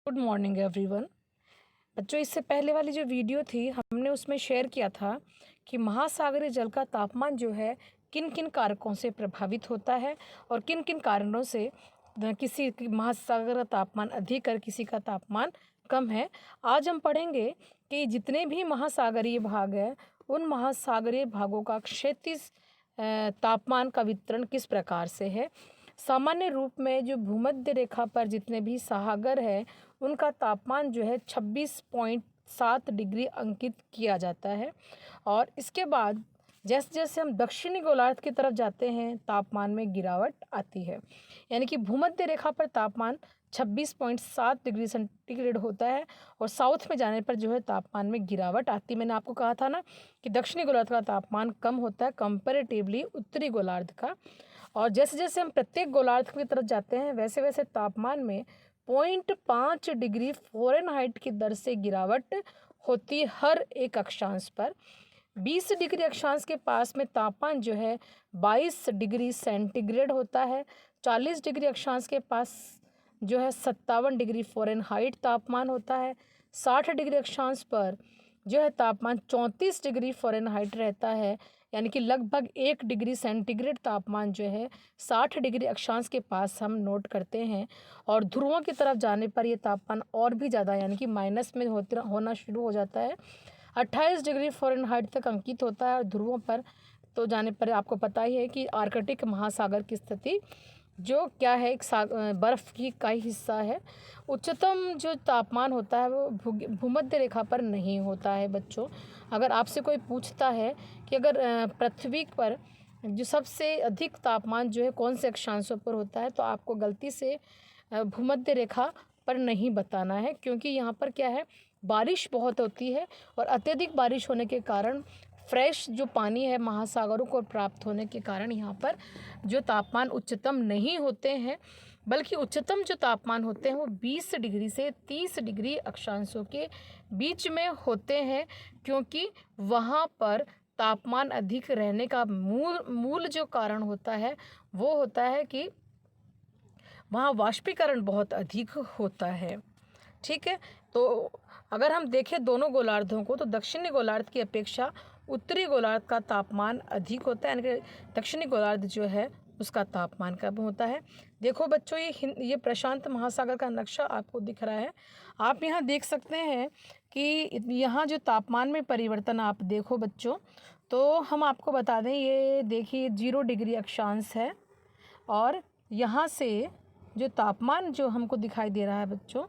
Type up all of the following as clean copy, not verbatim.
Good morning everyone. बच्चों, इससे पहले वाली जो वीडियो थी हमने उसमें शेयर किया था कि महासागरीय जल का तापमान जो है किन किन कारकों से प्रभावित होता है और किन किन कारणों से किसी महासागर का तापमान अधिक और किसी का तापमान कम है। आज हम पढ़ेंगे कि जितने भी महासागरीय भाग हैं उन महासागरीय भागों का क्षैतिज तापमान का वितरण किस प्रकार से है। सामान्य रूप में जो भूमध्य रेखा पर जितने भी सागर है उनका तापमान जो है 26.7 डिग्री अंकित किया जाता है। और इसके बाद जैसे जैसे हम दक्षिणी गोलार्ध की तरफ जाते हैं तापमान में गिरावट आती है, यानी कि भूमध्य रेखा पर तापमान 26.7 डिग्री सेंटीग्रेड होता है और साउथ में जाने पर जो है तापमान में गिरावट आती है। मैंने आपको कहा था ना कि दक्षिणी गोलार्ध का तापमान कम होता है कंपैरेटिवली उत्तरी गोलार्ध का। और जैसे जैसे हम प्रत्येक गोलार्ध की तरफ जाते हैं वैसे वैसे तापमान में 0.5 डिग्री फ़ारेनहाइट की दर से गिरावट होती है हर एक अक्षांश पर। 20 डिग्री अक्षांश के पास में तापमान जो है 22 डिग्री सेंटीग्रेड होता है। 40 डिग्री अक्षांश के पास जो है 57 डिग्री फ़ारेनहाइट तापमान होता है। 60 डिग्री अक्षांश पर जो है तापमान 34 डिग्री फ़ारेनहाइट रहता है, यानी कि लगभग 1 डिग्री सेंटीग्रेड तापमान जो है 60 डिग्री अक्षांश के पास हम नोट करते हैं। और ध्रुवों की तरफ जाने पर यह तापमान और भी ज़्यादा यानी कि माइनस में होना शुरू हो जाता है। 28 डिग्री फ़ारेनहाइट तक अंकित होता है। और ध्रुवों पर तो जाने पर आपको पता ही है कि आर्कटिक महासागर की स्थिति जो क्या है एक बर्फ़ की का ही हिस्सा है। उच्चतम जो तापमान होता है वो भूमध्य रेखा पर नहीं होता है। बच्चों, अगर आपसे कोई पूछता है कि अगर पृथ्वी पर जो सबसे अधिक तापमान जो है कौन से अक्षांशों पर होता है, तो आपको गलती से भूमध्य रेखा पर नहीं बताना है, क्योंकि यहाँ पर क्या है बारिश बहुत होती है और अत्यधिक बारिश होने के कारण फ्रेश जो पानी है महासागरों को प्राप्त होने के कारण यहाँ पर जो तापमान उच्चतम नहीं होते हैं, बल्कि उच्चतम जो तापमान होते हैं वो 20 डिग्री से 30 डिग्री अक्षांशों के बीच में होते हैं, क्योंकि वहाँ पर तापमान अधिक रहने का मूल जो कारण होता है वो होता है कि वहाँ वाष्पीकरण बहुत अधिक होता है। ठीक है, तो अगर हम देखें दोनों गोलार्धों को तो दक्षिणी गोलार्ध की अपेक्षा उत्तरी गोलार्ध का तापमान अधिक होता है, यानी कि दक्षिणी गोलार्ध जो है उसका तापमान कम होता है। देखो बच्चों, ये प्रशांत महासागर का नक्शा आपको दिख रहा है। आप यहाँ देख सकते हैं कि यहाँ जो तापमान में परिवर्तन आप देखो बच्चों, तो हम आपको बता दें, ये देखिए 0 डिग्री अक्षांश है और यहाँ से जो तापमान जो हमको दिखाई दे रहा है बच्चों,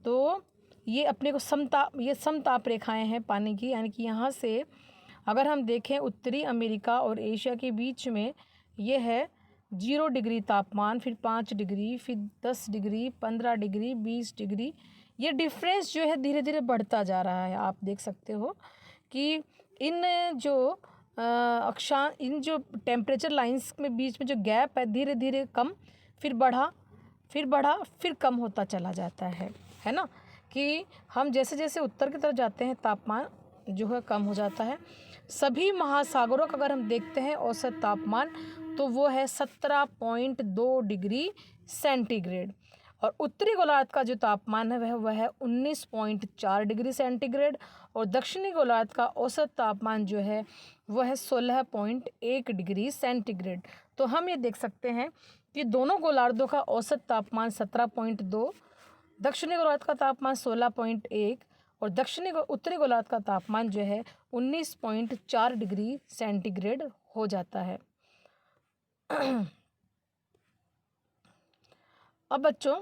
तो ये अपने को समताप रेखाएं हैं पानी की, यानी कि यहाँ से अगर हम देखें उत्तरी अमेरिका और एशिया के बीच में ये है 0 डिग्री तापमान, फिर 5 डिग्री, फिर 10 डिग्री, 15 डिग्री, 20 डिग्री। ये डिफरेंस जो है धीरे धीरे बढ़ता जा रहा है। आप देख सकते हो कि इन जो टेम्परेचर लाइंस में बीच में जो गैप है धीरे धीरे कम, फिर बढ़ा, फिर कम होता चला जाता है ना, कि हम जैसे जैसे उत्तर की तरफ जाते हैं तापमान जो है कम हो जाता है। सभी महासागरों का अगर हम देखते हैं औसत तापमान तो वो है 17.2 डिग्री सेंटीग्रेड और उत्तरी गोलार्ध का जो तापमान है वह है 19.4 डिग्री सेंटीग्रेड और दक्षिणी गोलार्ध का औसत तापमान जो है वह है 16.1 डिग्री सेंटीग्रेड। तो हम ये देख सकते हैं कि दोनों गोलार्धों का औसत तापमान 17.2, दक्षिणी गोलार्ध का तापमान 16.1 और उत्तरी गोलार्ध का तापमान जो है 19.4 डिग्री सेंटीग्रेड हो जाता है। अब बच्चों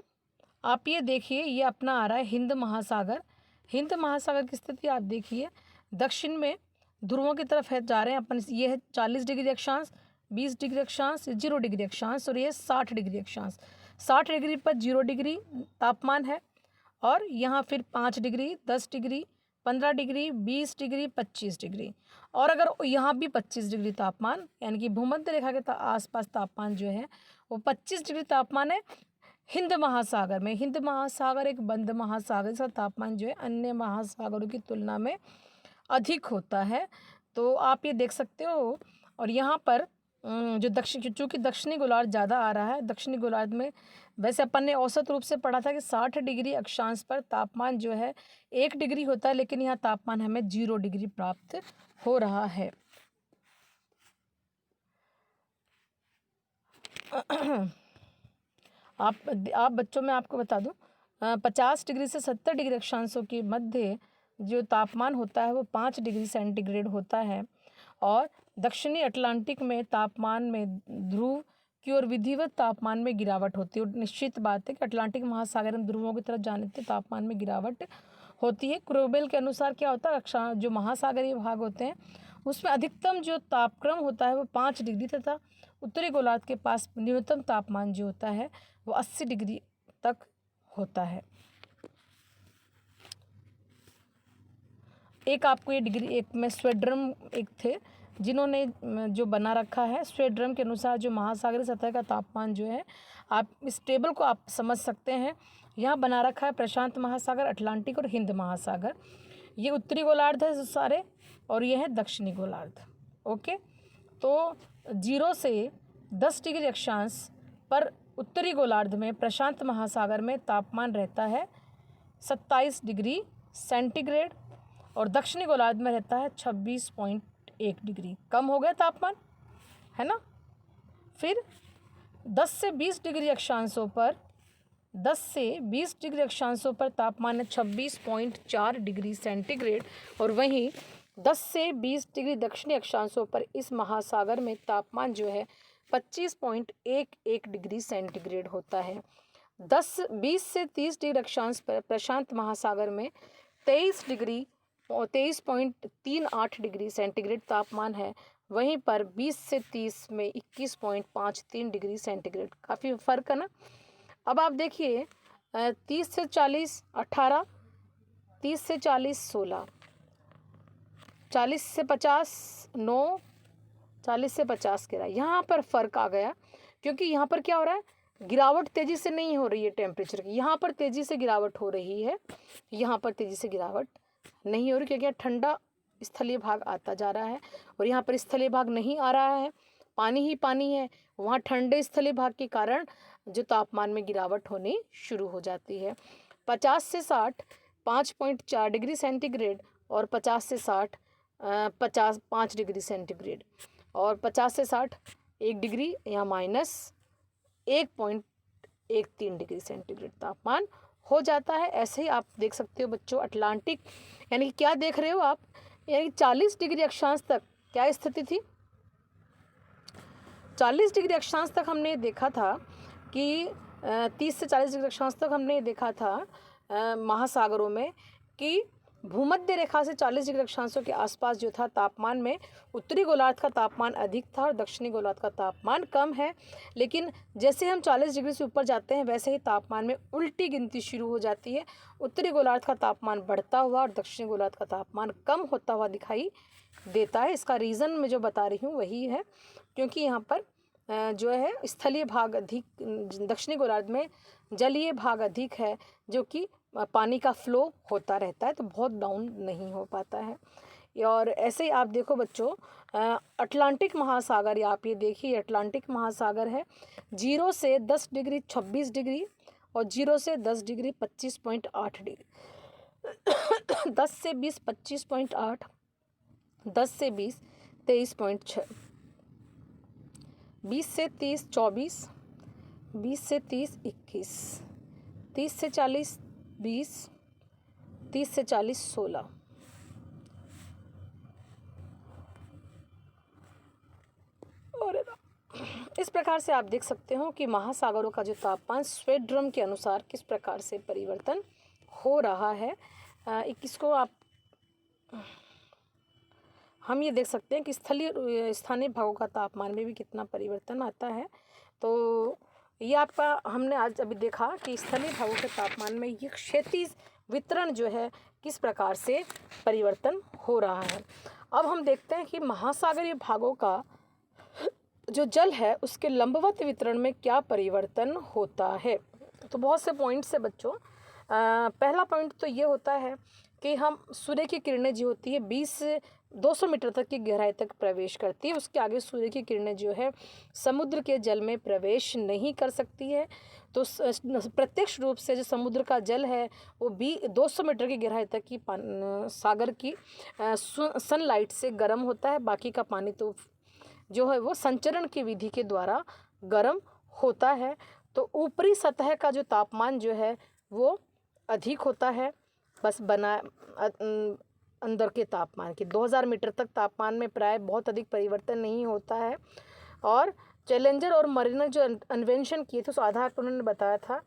आप ये देखिए, ये अपना आ रहा है हिंद महासागर। हिंद महासागर की स्थिति आप देखिए, दक्षिण में ध्रुवों की तरफ है जा रहे हैं अपन। ये है 40 डिग्री अक्षांश, 20 डिग्री अक्षांश, 0 डिग्री अक्षांश और ये 60 डिग्री अक्षांश। 60 डिग्री पर 0 डिग्री तापमान है और यहाँ फिर 5 degree, 10 degree, 15 degree, 20 degree, 25 degree और अगर यहाँ भी 25 डिग्री तापमान, यानी कि भूमध्य रेखा के आसपास तापमान जो है वो 25 डिग्री तापमान है हिंद महासागर में। हिंद महासागर एक बंद महासागर, इसका तापमान जो है अन्य महासागरों की तुलना में अधिक होता है। तो आप ये देख सकते हो। और यहाँ पर जो चूँकि दक्षिणी गोलार्ध ज़्यादा आ रहा है, दक्षिणी गोलार्ध में वैसे अपन ने औसत रूप से पढ़ा था कि 60 डिग्री अक्षांश पर तापमान जो है 1 डिग्री होता है, लेकिन यहाँ तापमान हमें 0 डिग्री प्राप्त हो रहा है। आप बच्चों में आपको बता दूं, 50 डिग्री से 70 डिग्री अक्षांशों के मध्य जो तापमान होता है वो 5 डिग्री सेंटीग्रेड होता है। और दक्षिणी अटलांटिक में तापमान में ध्रुव की ओर विधिवत तापमान में गिरावट होती है। और निश्चित बात है कि अटलांटिक महासागर में ध्रुवों की तरफ जाने से तापमान में गिरावट होती है। क्रोबेल के अनुसार क्या होता है, जो महासागरीय भाग होते हैं उसमें अधिकतम जो तापक्रम होता है वो 5 डिग्री तथा उत्तरी गोलार्ध के पास न्यूनतम तापमान जो होता है वो 80 डिग्री तक होता है। एक आपको ये डिग्री, एक में स्वेड्रम एक थे जिन्होंने जो बना रखा है, स्वेड्रम के अनुसार जो महासागरीय सतह का तापमान जो है, आप इस टेबल को आप समझ सकते हैं। यहाँ बना रखा है प्रशांत महासागर, अटलांटिक और हिंद महासागर। ये उत्तरी गोलार्ध है सारे और ये है दक्षिणी गोलार्ध। ओके, तो 0 से 10 डिग्री अक्षांश पर उत्तरी गोलार्ध में प्रशांत महासागर में तापमान रहता है 27 डिग्री सेंटीग्रेड और दक्षिणी गोलार्ध में रहता है 26.1 डिग्री। कम हो गया तापमान, है ना। फिर 10 से 20 डिग्री अक्षांशों पर 10 से 20 डिग्री अक्षांशों पर तापमान है 26.4 डिग्री सेंटीग्रेड और वहीं 10 से 20 डिग्री दक्षिणी अक्षांशों पर इस महासागर में तापमान जो है 25.11 डिग्री सेंटीग्रेड होता है। 20 से 30 डिग्री अक्षांश पर प्रशांत महासागर में 23.38 डिग्री सेंटीग्रेड तापमान है। वहीं पर 20 से 30 में 21.53 डिग्री सेंटीग्रेड, काफ़ी फर्क है ना। अब आप देखिए 30 से 40 18, 30 से 40 16, 40 से 50 9, 40 से 50 गिरा। यहाँ पर फ़र्क आ गया क्योंकि यहाँ पर क्या हो रहा है, गिरावट तेज़ी से नहीं हो रही है टेम्परेचर की। यहाँ पर तेज़ी से गिरावट हो रही है, यहाँ पर तेज़ी से गिरावट नहीं हो रही क्योंकि ठंडा स्थलीय भाग आता जा रहा है और यहाँ पर स्थलीय भाग नहीं आ रहा है, पानी ही पानी है। वहाँ ठंडे स्थलीय भाग के कारण जो तापमान में गिरावट होनी शुरू हो जाती है। 50 से 60 5.4 डिग्री सेंटीग्रेड और 50 से 60 5 डिग्री सेंटीग्रेड और 50 से 60 1 डिग्री या माइनस 1.13 डिग्री सेंटीग्रेड तापमान हो जाता है। ऐसे ही आप देख सकते हो बच्चों, अटलांटिक यानी कि क्या देख रहे हो आप, यानी 40 डिग्री अक्षांश तक क्या स्थिति थी। 40 डिग्री अक्षांश तक हमने देखा था कि 30 से 40 डिग्री अक्षांश तक हमने देखा था महासागरों में कि भूमध्य रेखा से 40 डिग्री अक्षांशों के आसपास जो था तापमान में उत्तरी गोलार्ध का तापमान अधिक था और दक्षिणी गोलार्ध का तापमान कम है। लेकिन जैसे हम 40 डिग्री से ऊपर जाते हैं वैसे ही तापमान में उल्टी गिनती शुरू हो जाती है। उत्तरी गोलार्ध का तापमान बढ़ता हुआ और दक्षिणी गोलार्ध का तापमान कम होता हुआ दिखाई देता है। इसका रीज़न मैं जो बता रही हूँ वही है क्योंकि यहाँ पर जो है स्थलीय भाग अधिक, दक्षिणी गोलार्ध में जलीय भाग अधिक है जो कि पानी का फ्लो होता रहता है तो बहुत डाउन नहीं हो पाता है। और ऐसे ही आप देखो बच्चों, अटलांटिक महासागर, आप ये देखिए अटलांटिक महासागर है 0 से 10 डिग्री 26 डिग्री और 0 से 10 डिग्री 25.8 डिग्री 10 से 20 25.8, 10 से 20 23.6, 20 से 30 24, 20 से 30 21, 30 से 40 20, 30 से 40 16। और इस प्रकार से आप देख सकते हो कि महासागरों का जो तापमान स्वेड्रम के अनुसार किस प्रकार से परिवर्तन हो रहा है। इसको आप हम ये देख सकते हैं कि स्थानीय भागों का तापमान में भी कितना परिवर्तन आता है। तो ये आपका हमने आज अभी देखा कि स्थलीय भागों के तापमान में ये क्षैतिज वितरण जो है किस प्रकार से परिवर्तन हो रहा है। अब हम देखते हैं कि महासागरीय भागों का जो जल है उसके लंबवत वितरण में क्या परिवर्तन होता है। तो बहुत से पॉइंट्स है बच्चों। पहला पॉइंट तो ये होता है कि हम सूर्य की किरणें जो होती है 20 से 200 मीटर तक की गहराई तक प्रवेश करती है। उसके आगे सूर्य की किरणें जो है समुद्र के जल में प्रवेश नहीं कर सकती है। तो प्रत्यक्ष रूप से जो समुद्र का जल है वो 200 मीटर की गहराई तक की सागर की सनलाइट से गर्म होता है। बाकी का पानी तो जो है वो संचरण की विधि के द्वारा गर्म होता है। तो ऊपरी सतह का जो तापमान जो है वो अधिक होता है बस अंदर के तापमान के 2000 मीटर तक तापमान में प्राय बहुत अधिक परिवर्तन नहीं होता है। और चैलेंजर और मरीनर जो अन्वेंशन किए थे उस आधार पर उन्होंने बताया था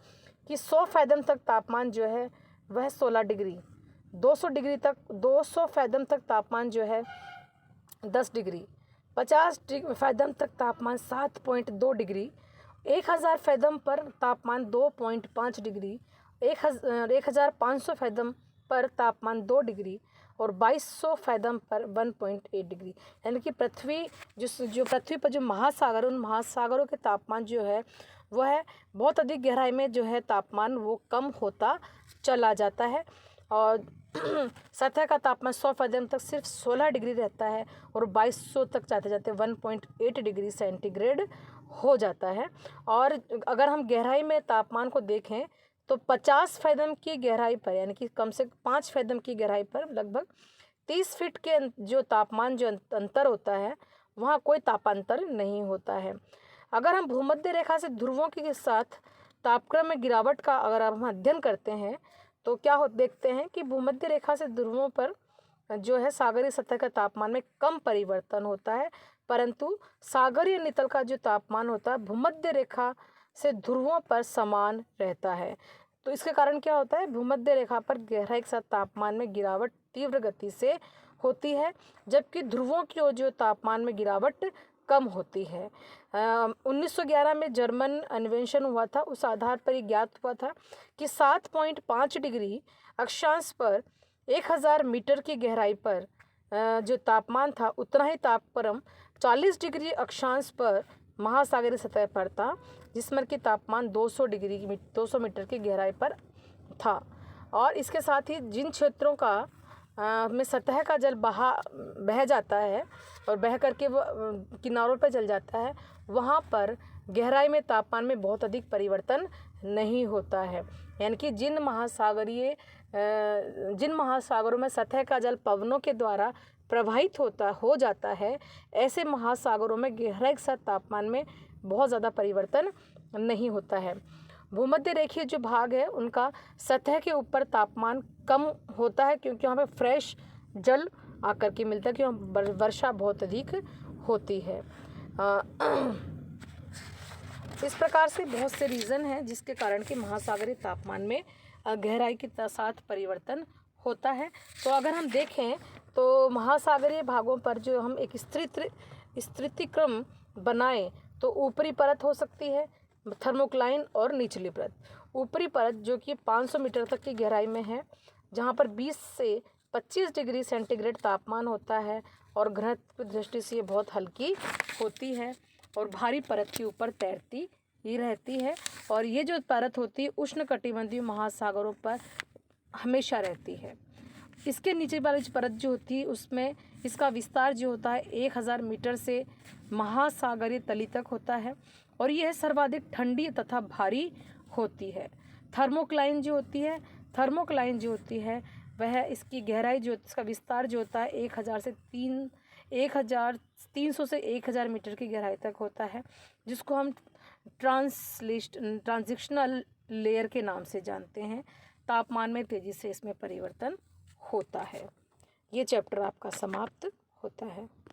कि 100 फैदम तक तापमान जो है वह 16 डिग्री, 200 फैदम तक तापमान जो है 10 डिग्री, 50 फैदम तक तापमान 7.2 डिग्री, 1000 फैदम पर तापमान 2.5 डिग्री, 1500 फैदम पर तापमान 2 डिग्री और 2200 फैदम पर 1.8 डिग्री। यानी कि जो पृथ्वी पर जो महासागर, उन महासागरों के तापमान जो है वह है बहुत अधिक गहराई में जो है तापमान वो कम होता चला जाता है। और सतह का तापमान 100 फैदम तक सिर्फ 16 डिग्री रहता है और 2200 तक जाते जाते 1.8 डिग्री सेंटीग्रेड हो जाता है। और अगर हम गहराई में तापमान को देखें तो 50 फैदम की गहराई पर यानी कि कम से 5 फैदम की गहराई पर लगभग 30 फीट के जो तापमान जो अंतर होता है वहाँ कोई तापांतर नहीं होता है। अगर हम भूमध्य रेखा से ध्रुवों के साथ तापक्रम में गिरावट का अगर हम अध्ययन करते हैं तो क्या देखते हैं कि भूमध्य रेखा से ध्रुवों पर जो है सागरीय सतह का तापमान में कम परिवर्तन होता है, परंतु सागरीय नितल का जो तापमान होता है भूमध्य रेखा से ध्रुवों पर समान रहता है। तो इसके कारण क्या होता है, भूमध्य रेखा पर गहराई के साथ तापमान में गिरावट तीव्र गति से होती है, जबकि ध्रुवों की ओर जो तापमान में गिरावट कम होती है। 1911 में जर्मन अन्वेषण हुआ था, उस आधार पर ये ज्ञात हुआ था कि 7.5 डिग्री अक्षांश पर 1000 मीटर की गहराई पर जो तापमान था उतना ही तापक्रम 40 डिग्री अक्षांश पर महासागरीय सतह पर था, जिसमें कि तापमान 200 मीटर की गहराई पर था। और इसके साथ ही जिन क्षेत्रों का में सतह का जल बह जाता है और बह करके वो किनारों पर चल जाता है, वहाँ पर गहराई में तापमान में बहुत अधिक परिवर्तन नहीं होता है। यानी कि जिन महासागरों में सतह का जल पवनों के द्वारा प्रवाहित हो जाता है, ऐसे महासागरों में गहराई के साथ तापमान में बहुत ज़्यादा परिवर्तन नहीं होता है। भूमध्य रेखीय जो भाग है उनका सतह के ऊपर तापमान कम होता है क्योंकि वहाँ पे फ्रेश जल आकर के मिलता है, क्योंकि वर्षा बहुत अधिक होती है। इस प्रकार से बहुत से रीज़न हैं जिसके कारण कि महासागरीय तापमान में गहराई के साथ परिवर्तन होता है। तो अगर हम देखें तो महासागरीय भागों पर जो हम एक स्थितिक्रम बनाएं तो ऊपरी परत हो सकती है थर्मोक्लाइन और निचली परत। ऊपरी परत जो कि 500 मीटर तक की गहराई में है, जहाँ पर 20 से 25 डिग्री सेंटीग्रेड तापमान होता है और घनत्व की दृष्टि से ये बहुत हल्की होती है और भारी परत के ऊपर तैरती ही रहती है। और ये जो परत होती है उष्णकटिबंधीय महासागरों पर हमेशा रहती है। इसके नीचे वाली परत जो होती है उसमें इसका विस्तार जो होता है 1000 मीटर से महासागरीय तली तक होता है और यह सर्वाधिक ठंडी तथा भारी होती है। थर्मोक्लाइन जो होती है वह इसकी गहराई जो इसका विस्तार जो होता है 1300 से 1000 मीटर की गहराई तक होता है, जिसको हम ट्रांजिशनल लेयर के नाम से जानते हैं। तापमान में तेज़ी से इसमें परिवर्तन होता है। ये चैप्टर आपका समाप्त होता है।